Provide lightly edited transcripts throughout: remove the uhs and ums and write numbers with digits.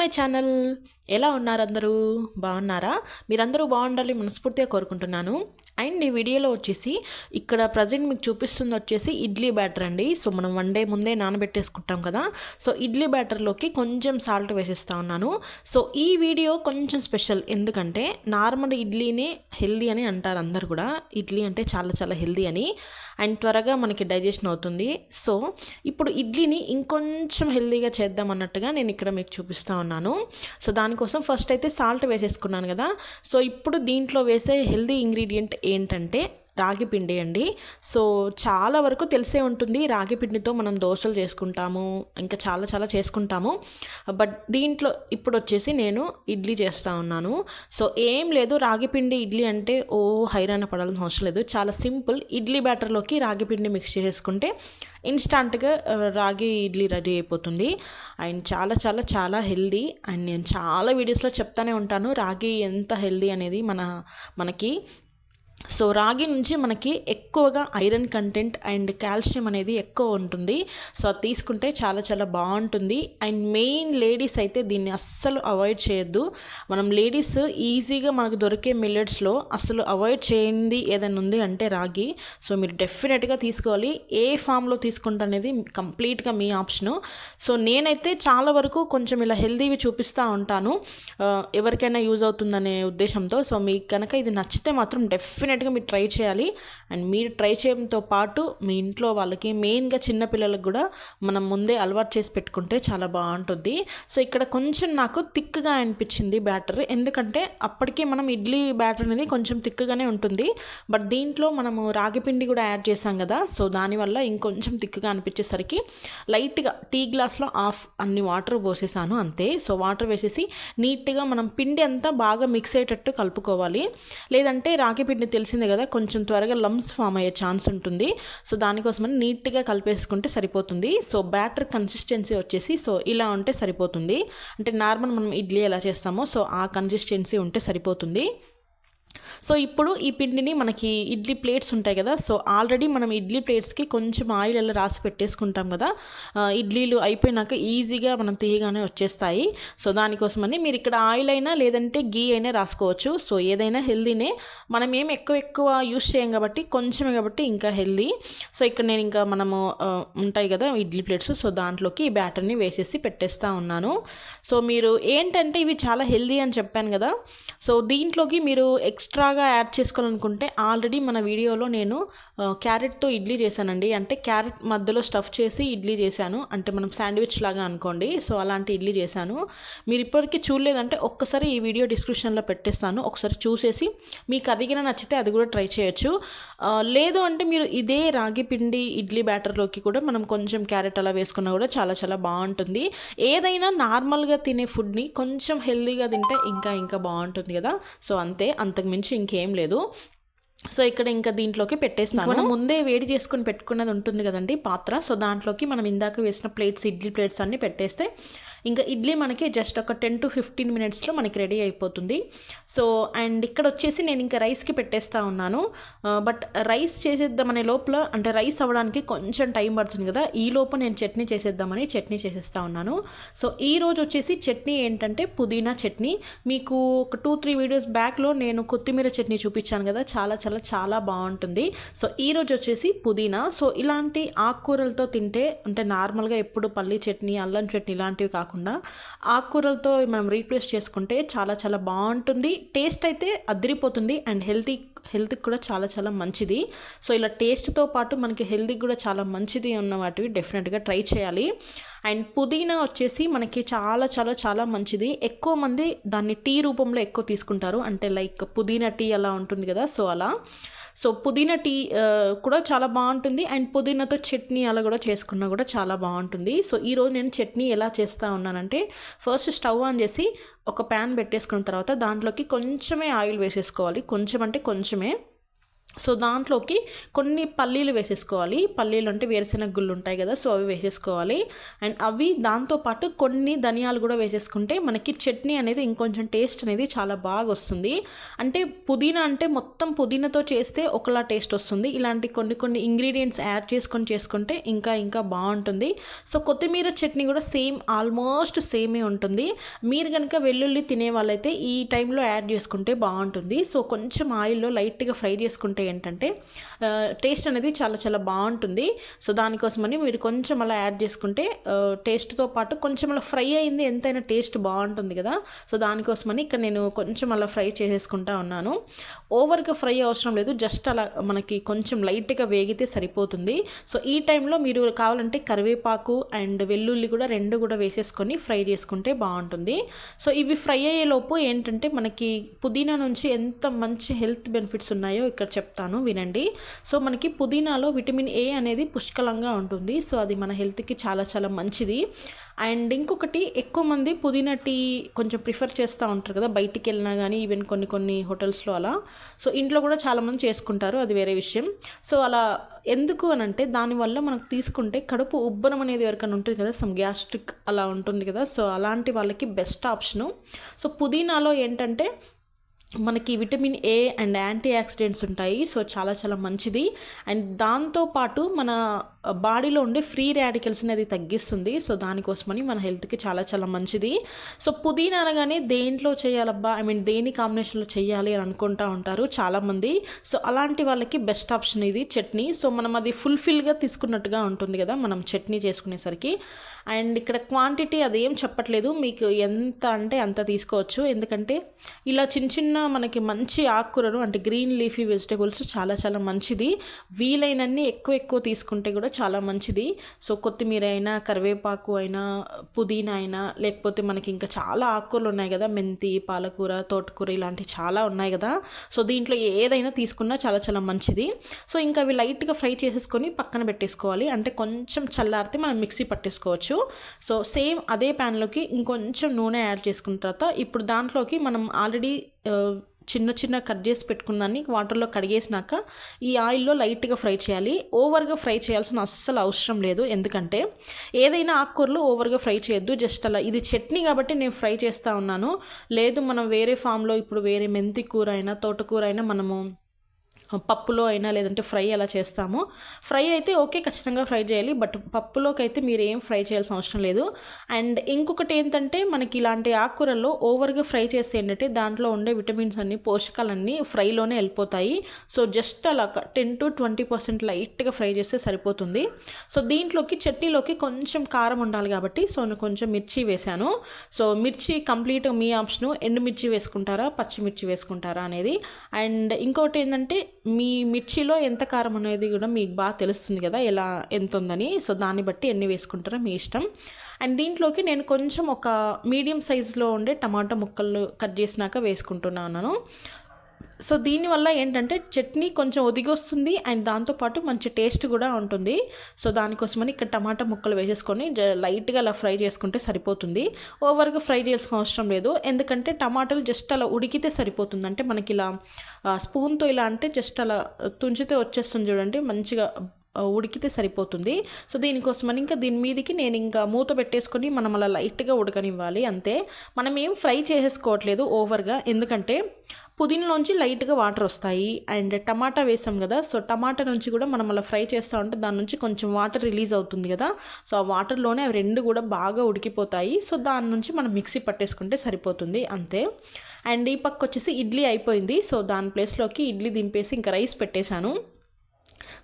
My channel. ఎలా ఉన్నారు అందరూ? బాగున్నారా? మీరందరూ బాగుండాలి మనస్ఫూర్తిగా కోరుకుంటున్నాను. అండ్ ఈ వీడియోలో వచ్చేసి ఇక్కడ ప్రజెంట్ మీకు చూపిస్తుంది వచ్చేసి ఇడ్లీ బ్యాటర్ అండి. సో మనం 1 డే ముందే నానబెట్టేసుకుంటాం కదా. సో ఇడ్లీ బ్యాటర్లోకి కొంచెం సాల్ట్ వేసేస్తా ఉన్నాను. సో ఈ వీడియో కొంచెం స్పెషల్, ఎందుకంటే నార్మల్ ఇడ్లీని హెల్దీ అని అంటారు అందరు కూడా. ఇడ్లీ అంటే చాలా చాలా హెల్దీ అని, అండ్ త్వరగా మనకి డైజెషన్ అవుతుంది. సో ఇప్పుడు ఇడ్లీని ఇంకొంచెం హెల్దీగా చేద్దాం అన్నట్టుగా నేను ఇక్కడ మీకు చూపిస్తూ ఉన్నాను. సో దానికోసం ఫస్ట్ అయితే సాల్ట్ వేసేసుకున్నాను కదా. సో ఇప్పుడు దీంట్లో వేసే హెల్దీ ఇంగ్రీడియంట్ ఏంటంటే రాగి పిండి అండి. సో చాలా వరకు తెలిసే ఉంటుంది, రాగి పిండితో మనం దోశలు చేసుకుంటాము, ఇంకా చాలా చాలా చేసుకుంటాము. బట్ దీంట్లో ఇప్పుడు వచ్చేసి నేను ఇడ్లీ చేస్తూ ఉన్నాను. సో ఏం లేదు, రాగి పిండి ఇడ్లీ అంటే హైరాణ పడాల్సిన అవసరం లేదు. చాలా సింపుల్. ఇడ్లీ బ్యాటర్లోకి రాగి పిండి మిక్స్ చేసుకుంటే ఇన్స్టాంట్గా రాగి ఇడ్లీ రెడీ అయిపోతుంది. అండ్ చాలా చాలా చాలా హెల్దీ. అండ్ నేను చాలా వీడియోస్లో చెప్తానే ఉంటాను రాగి ఎంత హెల్దీ అనేది మనకి. సో రాగి నుంచి మనకి ఎక్కువగా ఐరన్ కంటెంట్ అండ్ కాల్షియం అనేది ఎక్కువ ఉంటుంది. సో అది తీసుకుంటే చాలా చాలా బాగుంటుంది. అండ్ మెయిన్ లేడీస్ అయితే దీన్ని అస్సలు అవాయిడ్ చేయొద్దు. మనం లేడీస్ ఈజీగా మనకు దొరికే మిల్లెట్స్లో అసలు అవాయిడ్ చేయండి ఏదైనా ఉంది అంటే రాగి. సో మీరు డెఫినెట్గా తీసుకోవాలి. ఏ ఫామ్లో తీసుకుంటా అనేది కంప్లీట్గా మీ ఆప్షను. సో నేనైతే చాలా వరకు కొంచెం ఇలా హెల్దీవి చూపిస్తూ ఉంటాను, ఎవరికైనా యూజ్ అవుతుందనే ఉద్దేశంతో. సో మీకు కనుక ఇది నచ్చితే మాత్రం డెఫినెట్గా మీరు ట్రై చేయాలి. అండ్ మీరు ట్రై చేయడంతో పాటు మీ ఇంట్లో వాళ్ళకి, మెయిన్గా చిన్నపిల్లలకు కూడా మనం ముందే అలవాటు చేసి పెట్టుకుంటే చాలా బాగుంటుంది. సో ఇక్కడ కొంచెం నాకు థిక్గా అనిపించింది బ్యాటర్, ఎందుకంటే అప్పటికే మనం ఇడ్లీ బ్యాటర్ అనేది కొంచెం థిక్గానే ఉంటుంది. బట్ దీంట్లో మనము రాగి పిండి కూడా యాడ్ చేసాం కదా. సో దానివల్ల ఇంకొంచెం థిక్గా అనిపించేసరికి లైట్గా టీ గ్లాస్లో అన్ని వాటర్ పోసేసాను అంతే. సో వాటర్ వేసేసి నీట్గా మనం పిండి అంతా బాగా మిక్స్ అయ్యేటట్టు కలుపుకోవాలి. లేదంటే రాగి పిండి తెలిసిందే కదా, కొంచెం త్వరగా లమ్స్ ఫామ్ అయ్యే ఛాన్స్ ఉంటుంది. సో దానికోసమని నీట్గా కలిపేసుకుంటే సరిపోతుంది. సో బ్యాటర్ కన్సిస్టెన్సీ వచ్చేసి సో ఇలా ఉంటే సరిపోతుంది. అంటే నార్మల్ మనం ఇడ్లీ ఎలా చేస్తామో సో ఆ కన్సిస్టెన్సీ ఉంటే సరిపోతుంది. సో ఇప్పుడు ఈ పిండిని మనకి ఇడ్లీ ప్లేట్స్ ఉంటాయి కదా. సో ఆల్రెడీ మనం ఇడ్లీ ప్లేట్స్కి కొంచెం ఆయిల్ అలా రాసి పెట్టేసుకుంటాం కదా. ఇడ్లీలు అయిపోయినాక ఈజీగా మనం తీయగానే వచ్చేస్తాయి. సో దానికోసమని మీరు ఇక్కడ ఆయిల్ అయినా లేదంటే గీ అయినా రాసుకోవచ్చు. సో ఏదైనా హెల్దీనే, మనం ఏం ఎక్కువ యూస్ చేయం కాబట్టి, కొంచెమే కాబట్టి ఇంకా హెల్దీ. సో ఇక్కడ నేను ఇంకా మనము ఉంటాయి కదా ఇడ్లీ ప్లేట్స్, సో దాంట్లోకి ఈ బ్యాటర్ని వేసేసి పెట్టేస్తూ ఉన్నాను. సో మీరు ఏంటంటే ఇవి చాలా హెల్దీ అని చెప్పాను కదా. సో దీంట్లోకి మీరు ఎక్స్ట్రాగా యాడ్ చేసుకోవాలనుకుంటే ఆల్రెడీ మన వీడియోలో నేను క్యారెట్తో ఇడ్లీ చేశానండి. అంటే క్యారెట్ మధ్యలో స్టఫ్ చేసి ఇడ్లీ చేశాను, అంటే మనం శాండ్విచ్ లాగా అనుకోండి. సో అలాంటి ఇడ్లీ చేశాను. మీరు ఇప్పటికీ చూడలేదంటే ఒక్కసారి ఈ వీడియో డిస్క్రిప్షన్లో పెట్టేస్తాను, ఒకసారి చూసేసి మీకు అదిగిన నచ్చితే అది కూడా ట్రై చేయొచ్చు. లేదు అంటే మీరు ఇదే రాగి పిండి ఇడ్లీ బ్యాటర్లోకి కూడా మనం కొంచెం క్యారెట్ అలా వేసుకున్నా కూడా చాలా చాలా బాగుంటుంది. ఏదైనా నార్మల్గా తినే ఫుడ్ని కొంచెం హెల్దీగా తింటే ఇంకా బాగుంటుంది కదా. సో అంతే, అంతకు మించి ఇంకేం లేదు. సో ఇక్కడ ఇంకా దీంట్లోకి పెట్టేస్తాను. మనం ముందే వేడి చేసుకొని పెట్టుకున్నది ఉంటుంది కదండి పాత్ర. సో దాంట్లోకి మనం ఇందాక వేసిన ప్లేట్స్, ఇడ్లీ ప్లేట్స్ అన్నీ పెట్టేస్తే ఇంకా ఇడ్లీ మనకి జస్ట్ ఒక 10 to 15 మినిట్స్లో మనకి రెడీ అయిపోతుంది. సో అండ్ ఇక్కడ వచ్చేసి నేను ఇంకా రైస్కి పెట్టేస్తూ ఉన్నాను. బట్ రైస్ చేసేద్దామనే లోపల, అంటే రైస్ అవ్వడానికి కొంచెం టైం పడుతుంది కదా, ఈ లోపు నేను చట్నీ చేసేద్దామని చట్నీ చేసేస్తూ ఉన్నాను. సో ఈ రోజు వచ్చేసి చట్నీ ఏంటంటే పుదీనా చట్నీ. మీకు ఒక 2-3 వీడియోస్ బ్యాక్లో నేను కొత్తిమీర చట్నీ చూపించాను కదా, చాలా చాలా చాలా బాగుంటుంది. సో ఈరోజు వచ్చేసి పుదీనా. సో ఇలాంటి ఆకుకూరలతో తింటే, అంటే నార్మల్గా ఎప్పుడు పల్లీ చట్నీ, అల్లం చట్నీ ఇలాంటివి కాకుండా ఆకుకూరలతో మనం రీప్లేస్ చేసుకుంటే చాలా చాలా బాగుంటుంది. టేస్ట్ అయితే అదిరిపోతుంది. అండ్ హెల్త్కి కూడా చాలా చాలా మంచిది. సో ఇలా టేస్ట్తో పాటు మనకి హెల్త్కి కూడా చాలా మంచిది ఉన్న వాటివి డెఫినెట్గా ట్రై చేయాలి. అండ్ పుదీనా వచ్చేసి మనకి చాలా చాలా చాలా మంచిది. ఎక్కువ మంది దాన్ని టీ రూపంలో ఎక్కువ తీసుకుంటారు, అంటే లైక్ పుదీనా టీ అలా ఉంటుంది కదా. సో అలా సో పుదీనా టీ కూడా చాలా బాగుంటుంది. అండ్ పుదీనాతో చట్నీ అలా కూడా చేసుకున్నా కూడా చాలా బాగుంటుంది. సో ఈరోజు నేను చట్నీ ఎలా చేస్తూ ఉన్నానంటే, ఫస్ట్ స్టవ్ ఆన్ చేసి ఒక ప్యాన్ పెట్టేసుకున్న తర్వాత దాంట్లోకి కొంచెమే ఆయిల్ వేసేసుకోవాలి. కొంచెం అంటే కొంచెమే. సో దాంట్లోకి కొన్ని పల్లీలు వేసేసుకోవాలి. పల్లీలు అంటే వేరుశెనగ గుళ్ళు ఉంటాయి కదా, సో అవి వేసేసుకోవాలి. అండ్ అవి దాంతోపాటు కొన్ని ధనియాలు కూడా వేసేసుకుంటే మనకి చట్నీ అనేది ఇంకొంచెం టేస్ట్ అనేది చాలా బాగా వస్తుంది. అంటే పుదీనా అంటే మొత్తం పుదీనాతో చేస్తే ఒకలా టేస్ట్ వస్తుంది. ఇలాంటి కొన్ని కొన్ని ఇంగ్రీడియంట్స్ యాడ్ చేసుకుంటే ఇంకా ఇంకా బాగుంటుంది. సో కొత్తిమీర చట్నీ కూడా ఆల్మోస్ట్ సేమే ఉంటుంది. మీరు కనుక వెల్లుల్లి తినే వాళ్ళైతే ఈ టైంలో యాడ్ చేసుకుంటే బాగుంటుంది. సో కొంచెం ఆయిల్లో లైట్గా ఫ్రై చేసుకుంటే ఏంటంటే టేస్ట్ అనేది చాలా చాలా బాగుంటుంది. సో దానికోసమని మీరు కొంచెం అలా యాడ్ చేసుకుంటే టేస్ట్తో పాటు కొంచెం అలా ఫ్రై అయింది ఎంతైనా టేస్ట్ బాగుంటుంది కదా. సో దానికోసమని ఇక్కడ నేను కొంచెం అలా ఫ్రై చేసేసుకుంటా ఉన్నాను. ఓవర్గా ఫ్రై అవసరం లేదు, జస్ట్ అలా మనకి కొంచెం లైట్గా వేగితే సరిపోతుంది. సో ఈ టైంలో మీరు కావాలంటే కరివేపాకు అండ్ వెల్లుల్లి కూడా రెండు కూడా వేసేసుకొని ఫ్రై చేసుకుంటే బాగుంటుంది. సో ఇవి ఫ్రై అయ్యేలోపు ఏంటంటే మనకి పుదీనా నుంచి ఎంత మంచి హెల్త్ బెనిఫిట్స్ ఉన్నాయో ఇక్కడ చెప్తాను వినండి. సో మనకి పుదీనాలో విటమిన్ ఏ అనేది పుష్కలంగా ఉంటుంది. సో అది మన హెల్త్కి చాలా చాలా మంచిది. అండ్ ఇంకొకటి, ఎక్కువ మంది పుదీనా టీ కొంచెం ప్రిఫర్ చేస్తూ ఉంటారు కదా బయటికి వెళ్ళినా కానీ, ఈవెన్ కొన్ని కొన్ని హోటల్స్లో అలా. సో ఇంట్లో కూడా చాలామంది చేసుకుంటారు, అది వేరే విషయం. సో అలా ఎందుకు అని అంటే దానివల్ల మనకు తీసుకుంటే కడుపు ఉబ్బరం అనేది ఎవరికైనా ఉంటుంది కదా, సమ్ గ్యాస్ట్రిక్ అలా ఉంటుంది కదా, సో అలాంటి వాళ్ళకి బెస్ట్ ఆప్షను. సో పుదీనాలో ఏంటంటే మనకి vitamin A and antioxidants ఉంటాయి. సో చాలా చాలా మంచిది. అండ్ దాంతోపాటు మన బాడీలో ఉండే ఫ్రీ రాడికల్స్ని అది తగ్గిస్తుంది. సో దానికోసమని మన హెల్త్కి చాలా చాలా మంచిది. సో పుదీనా అనగానే దేంట్లో చేయాలబ్బా, దేని కాంబినేషన్లో చేయాలి అని అనుకుంటూ ఉంటారు చాలామంది. సో అలాంటి వాళ్ళకి బెస్ట్ ఆప్షన్ ఇది చట్నీ. సో మనం అది ఫుల్ఫిల్గా తీసుకున్నట్టుగా ఉంటుంది కదా మనం చట్నీ చేసుకునేసరికి. అండ్ ఇక్కడ క్వాంటిటీ అదేం చెప్పట్లేదు, మీకు ఎంత అంటే అంత తీసుకోవచ్చు. ఎందుకంటే ఇలా చిన్న చిన్న మనకి మంచి ఆకుకూరలు అంటే గ్రీన్ లీఫీ వెజిటేబుల్స్ చాలా చాలా మంచిది. వీలైనన్ని ఎక్కువ తీసుకుంటే కూడా చాలా మంచిది. సో కొత్తిమీర అయినా, కరివేపాకు అయినా, పుదీనా అయినా, లేకపోతే మనకి ఇంకా చాలా ఆకుకూరలు ఉన్నాయి కదా, మెంతి, పాలకూర, తోటకూర ఇలాంటివి చాలా ఉన్నాయి కదా. సో దీంట్లో ఏదైనా తీసుకున్నా చాలా చాలా మంచిది. సో ఇంకా అవి లైట్గా ఫ్రై చేసేసుకొని పక్కన పెట్టేసుకోవాలి. అంటే కొంచెం చల్లారితే మనం మిక్సీ పట్టేసుకోవచ్చు. సో సేమ్ అదే ప్యాన్లోకి ఇంకొంచెం నూనె యాడ్ చేసుకున్న తర్వాత ఇప్పుడు దాంట్లోకి మనం ఆల్రెడీ చిన్న చిన్న కట్ చేసి పెట్టుకున్నాన్ని వాటర్లో కడిగేసినాక ఈ ఆయిల్లో లైట్గా ఫ్రై చేయాలి. ఓవర్గా ఫ్రై చేయాల్సిన అస్సలు అవసరం లేదు. ఎందుకంటే ఏదైనా ఆకుకూరలు ఓవర్గా ఫ్రై చేయొద్దు. జస్ట్ అలా, ఇది చట్నీ కాబట్టి నేను ఫ్రై చేస్తూ ఉన్నాను. లేదు మనం వేరే ఫామ్లో ఇప్పుడు వేరే మెంతి కూర అయినా, తోటకూర అయినా మనము పప్పులో అయినా లేదంటే ఫ్రై అలా చేస్తాము. ఫ్రై అయితే ఓకే, ఖచ్చితంగా ఫ్రై చేయాలి. బట్ పప్పులోకి అయితే మీరు ఏం ఫ్రై చేయాల్సిన అవసరం లేదు. అండ్ ఇంకొకటి ఏంటంటే మనకి ఇలాంటి ఆకుకూరల్లో ఓవర్గా ఫ్రై చేస్తే ఏంటంటే దాంట్లో ఉండే విటమిన్స్ అన్ని, పోషకాలన్నీ ఫ్రైలోనే వెళ్ళిపోతాయి. సో జస్ట్ అలా 10 to 20% లైట్గా ఫ్రై చేస్తే సరిపోతుంది. సో దీంట్లోకి చట్నీలోకి కొంచెం కారం ఉండాలి కాబట్టి సో నేను కొంచెం మిర్చి వేశాను. సో మిర్చి కంప్లీట్గా మీ ఆప్షను, ఎండుమిర్చి వేసుకుంటారా పచ్చిమిర్చి వేసుకుంటారా అనేది. అండ్ ఇంకోటి ఏంటంటే మీ మిర్చిలో ఎంత కారం అనేది కూడా మీకు బాగా తెలుస్తుంది కదా ఎలా ఎంత ఉందని. సో దాన్ని బట్టి ఎన్ని వేసుకుంటారో మీ ఇష్టం. అండ్ దీంట్లోకి నేను కొంచెం ఒక మీడియం సైజులో ఉండే టమాటా ముక్కలు కట్ చేసినాక వేసుకుంటున్నాను. సో దీనివల్ల ఏంటంటే చట్నీ కొంచెం ఒదిగొస్తుంది అండ్ దాంతోపాటు మంచి టేస్ట్ కూడా ఉంటుంది. సో దానికోసమని ఇక్కడ టమాటా ముక్కలు వేసేసుకొని లైట్గా అలా ఫ్రై చేసుకుంటే సరిపోతుంది. ఓవర్గా ఫ్రై చేయాల్సిన అవసరం లేదు. ఎందుకంటే టమాటాలు జస్ట్ అలా ఉడికితే సరిపోతుంది. అంటే మనకి ఇలా స్పూన్తో ఇలా అంటే జస్ట్ అలా తుంచితే వచ్చేస్తుంది చూడండి, మంచిగా ఉడికితే సరిపోతుంది. సో దీనికోసమని ఇంకా దీని మీదకి నేను ఇంకా మూత పెట్టేసుకొని మనం అలా లైట్గా ఉడకనివ్వాలి అంతే. మనం ఏం ఫ్రై చేసేసుకోవట్లేదు ఓవర్గా, ఎందుకంటే పుదీనాలోంచి లైట్గా వాటర్ వస్తాయి అండ్ టమాటా వేసాం కదా. సో టమాటా నుంచి కూడా మనం అలా ఫ్రై చేస్తూ ఉంటే దాని నుంచి కొంచెం వాటర్ రిలీజ్ అవుతుంది కదా. సో ఆ వాటర్లోనే అవి రెండు కూడా బాగా ఉడికిపోతాయి. సో దాని నుంచి మనం మిక్సీ పట్టేసుకుంటే సరిపోతుంది అంతే. అండ్ ఈ పక్క వచ్చేసి ఇడ్లీ అయిపోయింది. సో దాని ప్లేస్లోకి ఇడ్లీ దింపేసి ఇంకా రైస్ పెట్టేశాను.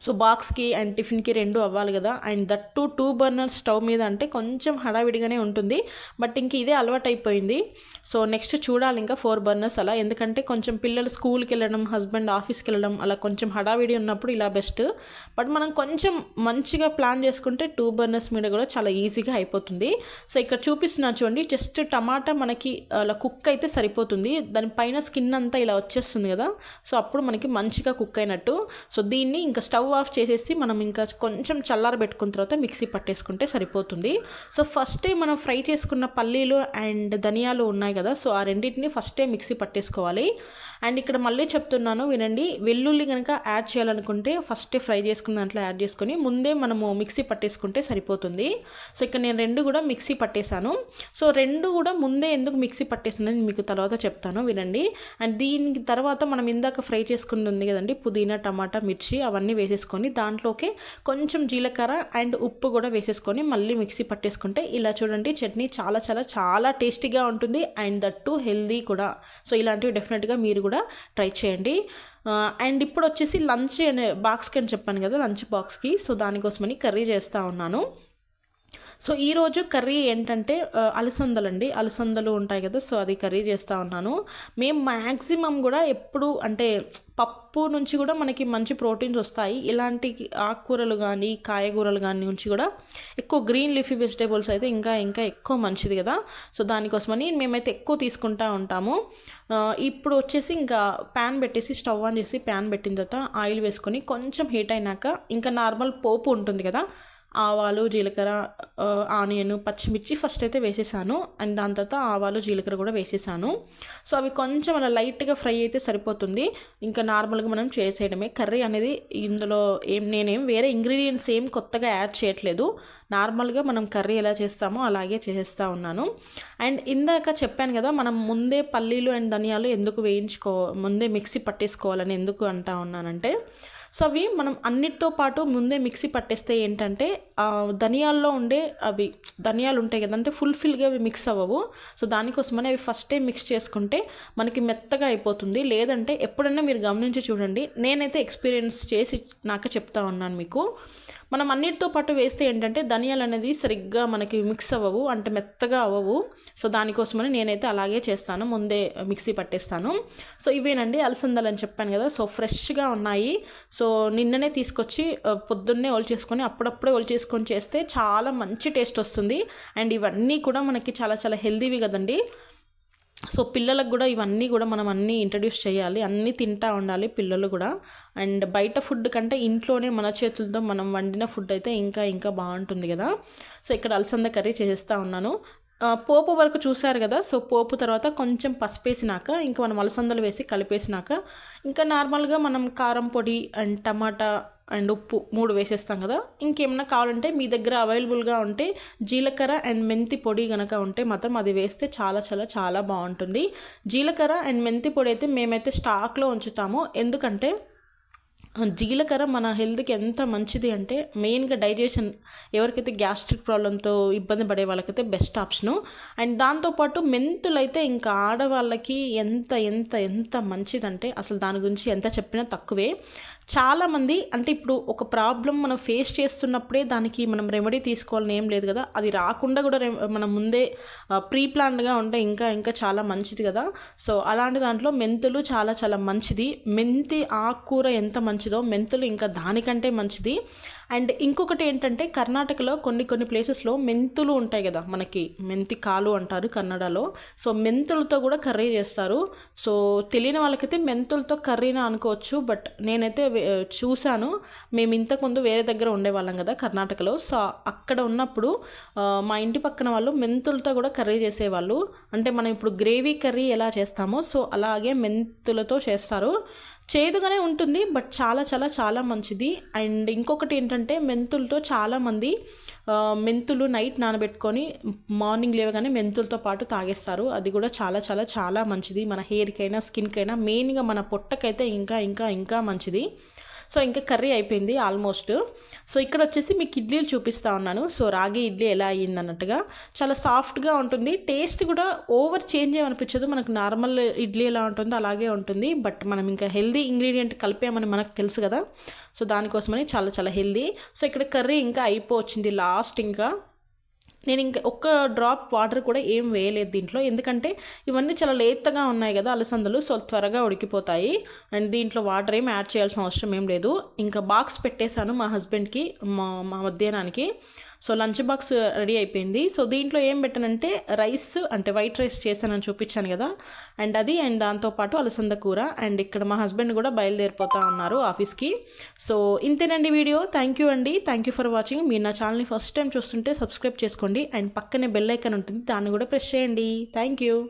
సో బాక్స్కి అండ్ టిఫిన్కి రెండు అవ్వాలి కదా. అండ్ దట్ 2 బర్నర్ స్టవ్ మీద అంటే కొంచెం హడావిడిగానే ఉంటుంది. బట్ ఇంక ఇదే అలవాటు అయిపోయింది. సో నెక్స్ట్ చూడాలి ఇంకా 4 బర్నర్స్ అలా, ఎందుకంటే కొంచెం పిల్లలు స్కూల్కి వెళ్ళడం, హస్బెండ్ ఆఫీస్కి వెళ్ళడం అలా కొంచెం హడావిడి ఉన్నప్పుడు ఇలా బెస్ట్. బట్ మనం కొంచెం మంచిగా ప్లాన్ చేసుకుంటే 2 బర్నర్స్ మీద కూడా చాలా ఈజీగా అయిపోతుంది. సో ఇక్కడ చూపిస్తున్నా చూడండి, జస్ట్ టమాటా మనకి అలా కుక్ అయితే సరిపోతుంది. దానిపైన స్కిన్ అంతా ఇలా వచ్చేస్తుంది కదా. సో అప్పుడు మనకి మంచిగా కుక్ అయినట్టు. సో దీన్ని ఇంకా స్టవ్ ఆఫ్ చేసేసి మనం ఇంకా కొంచెం చల్లారబెట్టుకున్న తర్వాత మిక్సీ పట్టేసుకుంటే సరిపోతుంది. సో ఫస్టే మనం ఫ్రై చేసుకున్న పల్లీలు అండ్ ధనియాలు ఉన్నాయి కదా, సో ఆ రెండింటిని ఫస్టే మిక్సీ పట్టేసుకోవాలి. అండ్ ఇక్కడ మళ్ళీ చెప్తున్నాను వినండి, వెల్లుల్లి కనుక యాడ్ చేయాలనుకుంటే ఫస్టే ఫ్రై చేసుకున్న దాంట్లో యాడ్ చేసుకొని ముందే మనము మిక్సీ పట్టేసుకుంటే సరిపోతుంది. సో ఇక్కడ నేను రెండు కూడా మిక్సీ పట్టేశాను. సో రెండు కూడా ముందే ఎందుకు మిక్సీ పట్టేసినది మీకు తర్వాత చెప్తాను వినండి. అండ్ దీనికి తర్వాత మనం ఇందాక ఫ్రై చేసుకుని ఉంది కదండి, పుదీనా, టమాటా, మిర్చి అవన్నీ వేసేసుకొని దాంట్లోకి కొంచెం జీలకర్ర అండ్ ఉప్పు కూడా వేసేసుకొని మళ్ళీ మిక్సీ పట్టేసుకుంటే ఇలా చూడండి చట్నీ చాలా చాలా చాలా టేస్టీగా ఉంటుంది అండ్ దట్టు హెల్దీ కూడా. సో ఇలాంటివి డెఫినెట్గా మీరు కూడా ట్రై చేయండి. అండ్ ఇప్పుడు వచ్చేసి లంచ్ అనే బాక్స్కి అని చెప్పాను కదా, లంచ్ బాక్స్కి. సో దానికోసమని కర్రీ చేస్తూ ఉన్నాను. సో ఈరోజు కర్రీ ఏంటంటే అలసందలండి, అలసందలు ఉంటాయి కదా, సో అది కర్రీ చేస్తూ ఉన్నాను. మేము మ్యాక్సిమం కూడా ఎప్పుడు అంటే పప్పు నుంచి కూడా మనకి మంచి ప్రోటీన్స్ వస్తాయి. ఇలాంటి ఆకుకూరలు కానీ కాయగూరలు కానీ నుంచి కూడా ఎక్కువ గ్రీన్ లీఫీ వెజిటేబుల్స్ అయితే ఇంకా ఇంకా ఎక్కువ మంచిది కదా. సో దానికోసమని మేమైతే ఎక్కువ తీసుకుంటూ ఉంటాము. ఇప్పుడు వచ్చేసి ఇంకా ప్యాన్ పెట్టేసి స్టవ్ ఆన్ చేసి ప్యాన్ పెట్టిన తర్వాత ఆయిల్ వేసుకొని కొంచెం హీట్ అయినాక ఇంకా నార్మల్ పోపు ఉంటుంది కదా, ఆవాలు, జీలకర్ర, ఆనియన్, పచ్చిమిర్చి ఫస్ట్ అయితే వేసేసాను. అండ్ దాని తర్వాత ఆవాలు, జీలకర్ర కూడా వేసేసాను. సో అవి కొంచెం అలా లైట్గా ఫ్రై అయితే సరిపోతుంది. ఇంకా నార్మల్గా మనం చేసేయడమే. కర్రీ అనేది ఇందులో నేనేం వేరే ఇంగ్రీడియంట్స్ ఏం కొత్తగా యాడ్ చేయట్లేదు. నార్మల్గా మనం కర్రీ ఎలా చేస్తామో అలాగే చేసేస్తూ ఉన్నాను. అండ్ ఇందాక చెప్పాను కదా, మనం ముందే పల్లీలు అండ్ ధనియాలు ఎందుకు ముందే మిక్సీ పట్టేసుకోవాలని ఎందుకు అంటా ఉన్నానంటే, సో అవి మనం అన్నిటితో పాటు ముందే మిక్సీ పట్టేస్తే ఏంటంటే ధనియాల్లో ఉండే అవి ధనియాలు ఉంటాయి కదా, అంటే ఫుల్ఫిల్గా అవి మిక్స్ అవ్వవు. సో దానికోసమని అవి ఫస్టే మిక్స్ చేసుకుంటే మనకి మెత్తగా అయిపోతుంది. లేదంటే ఎప్పుడైనా మీరు గమనించి చూడండి, నేనైతే ఎక్స్పీరియన్స్ చేసి నాక చెప్తా ఉన్నాను మీకు. మనం అన్నిటితో పాటు వేస్తే ఏంటంటే ధనియాలు అనేది సరిగ్గా మనకి మిక్స్ అవ్వవు, అంటే మెత్తగా అవ్వవు. సో దానికోసమని నేనైతే అలాగే చేస్తాను, ముందే మిక్సీ పట్టేస్తాను. సో ఇవేనండి అలసందలు అని చెప్పాను కదా, సో ఫ్రెష్గా ఉన్నాయి. సో నిన్ననే తీసుకొచ్చి పొద్దున్నే ఒలిచేసుకొని అప్పుడప్పుడే ఒలిచేసుకొని చేస్తే చాలా మంచి టేస్ట్ వస్తుంది. అండ్ ఇవన్నీ కూడా మనకి చాలా చాలా హెల్దీవి కదండి. సో పిల్లలకు కూడా ఇవన్నీ కూడా మనం అన్నీ ఇంట్రడ్యూస్ చేయాలి, అన్నీ తింటూ ఉండాలి పిల్లలు కూడా. అండ్ బయట ఫుడ్ కంటే ఇంట్లోనే మన చేతులతో మనం వండిన ఫుడ్ అయితే ఇంకా ఇంకా బాగుంటుంది కదా. సో ఇక్కడ అలసంద కర్రీ చేసేస్తూ ఉన్నాను. పోపు వరకు చూసారు కదా. సో పోపు తర్వాత కొంచెం పసుపు వేసినాక ఇంకా మనం అలసందలు వేసి కలిపేసినాక ఇంకా నార్మల్గా మనం కారం పొడి అండ్ టమాటా అండ్ ఉప్పు 3 వేసేస్తాం కదా. ఇంకేమన్నా కావాలంటే మీ దగ్గర అవైలబుల్గా ఉంటే జీలకర్ర అండ్ మెంతి పొడి కనుక ఉంటే మాత్రం అది వేస్తే చాలా చాలా చాలా బాగుంటుంది. జీలకర్ర అండ్ మెంతి పొడి అయితే మేమైతే స్టాక్లో ఉంచుతాము. ఎందుకంటే జీలకర్ర మన హెల్త్కి ఎంత మంచిది అంటే మెయిన్గా డైజెషన్, ఎవరికైతే గ్యాస్ట్రిక్ ప్రాబ్లంతో ఇబ్బంది పడే వాళ్ళకైతే బెస్ట్ ఆప్షను. అండ్ దాంతోపాటు మెంతులు అయితే ఇంకా ఆడవాళ్ళకి ఎంత ఎంత ఎంత మంచిదంటే అసలు దాని గురించి ఎంత చెప్పినా తక్కువే. చాలామంది అంటే ఇప్పుడు ఒక ప్రాబ్లం మనం ఫేస్ చేస్తున్నప్పుడే దానికి మనం రెమెడీ తీసుకోవాలని ఏం లేదు కదా, అది రాకుండా కూడా మనం ముందే ప్రీ ప్లాన్డ్గా ఉంటే ఇంకా ఇంకా చాలా మంచిది కదా. సో అలాంటి దాంట్లో మెంతులు చాలా చాలా మంచిది. మెంతి ఆకుకూర ఎంత మంచిదో మెంతులు ఇంకా దానికంటే మంచిది. అండ్ ఇంకొకటి ఏంటంటే కర్ణాటకలో కొన్ని ప్లేసెస్లో మెంతులు ఉంటాయి కదా, మనకి మెంతి కాలు అంటారు కన్నడలో. సో మెంతులతో కూడా కర్రీ చేస్తారు. సో తెలియని వాళ్ళకైతే మెంతులతో కర్రీనా అనుకోవచ్చు, బట్ నేనైతే చూశాను. మేము ఇంతకుముందు వేరే దగ్గర ఉండేవాళ్ళం కదా కర్ణాటకలో. సో అక్కడ ఉన్నప్పుడు మా ఇంటి పక్కన వాళ్ళు మెంతులతో కూడా కర్రీ చేసేవాళ్ళు. అంటే మనం ఇప్పుడు గ్రేవీ కర్రీ ఎలా చేస్తామో సో అలాగే మెంతులతో చేస్తారు. చేదుగానే ఉంటుంది, బట్ చాలా చాలా చాలా మంచిది. అండ్ ఇంకొకటి ఏంటంటే మెంతులతో చాలామంది మెంతులు నైట్ నానబెట్టుకొని మార్నింగ్ లేవగానే మెంతులతో పాటు తాగేస్తారు. అది కూడా చాలా చాలా చాలా మంచిది మన హెయిర్కైనా స్కిన్కైనా, మెయిన్గా మన పొట్టకైతే ఇంకా ఇంకా ఇంకా మంచిది. సో ఇంకా కర్రీ అయిపోయింది ఆల్మోస్ట్. సో ఇక్కడ వచ్చేసి మీకు ఇడ్లీలు చూపిస్తూ ఉన్నాను. సో రాగి ఇడ్లీ ఎలా అయ్యింది అన్నట్టుగా చాలా సాఫ్ట్గా ఉంటుంది. టేస్ట్ కూడా ఓవర్ చేంజ్ ఏమనిపించదు, మనకు నార్మల్ ఇడ్లీ ఎలా ఉంటుందో అలాగే ఉంటుంది. బట్ మనం ఇంకా హెల్దీ ఇంగ్రీడియంట్ కలిపామని మనకు తెలుసు కదా, సో దానికోసమని చాలా చాలా హెల్దీ. సో ఇక్కడ కర్రీ ఇంకా అయిపోవచ్చింది లాస్ట్. ఇంకా నేను ఇంకా ఒక్క డ్రాప్ వాటర్ కూడా ఏం వేయలేదు దీంట్లో, ఎందుకంటే ఇవన్నీ చాలా లేతగా ఉన్నాయి కదా అలసందలు, సో త్వరగా ఉడికిపోతాయి. అండ్ దీంట్లో వాటర్ ఏం యాడ్ చేయాల్సిన అవసరం ఏం లేదు. ఇంకా బాక్స్ పెట్టేశాను మా హస్బెండ్కి మా మధ్యాహ్నానికి. సో లంచ్ బాక్స్ రెడీ అయిపోయింది. సో దీంట్లో ఏం పెట్టానంటే రైస్, అంటే వైట్ రైస్ చేశానని చూపించాను కదా, అండ్ దాంతోపాటు అలసంద కూర. అండ్ ఇక్కడ మా హస్బెండ్ కూడా బయలుదేరిపోతా ఉన్నారు ఆఫీస్కి. సో ఇంతేనండి వీడియో. థ్యాంక్ యూ అండి, థ్యాంక్ యూ ఫర్ వాచింగ్. మీరు నా ఛానల్ని ఫస్ట్ టైం చూస్తుంటే సబ్స్క్రైబ్ చేసుకోండి, అండ్ పక్కనే బెల్ ఐకాన్ ఉంటుంది, దాన్ని కూడా ప్రెస్ చేయండి. Thank you.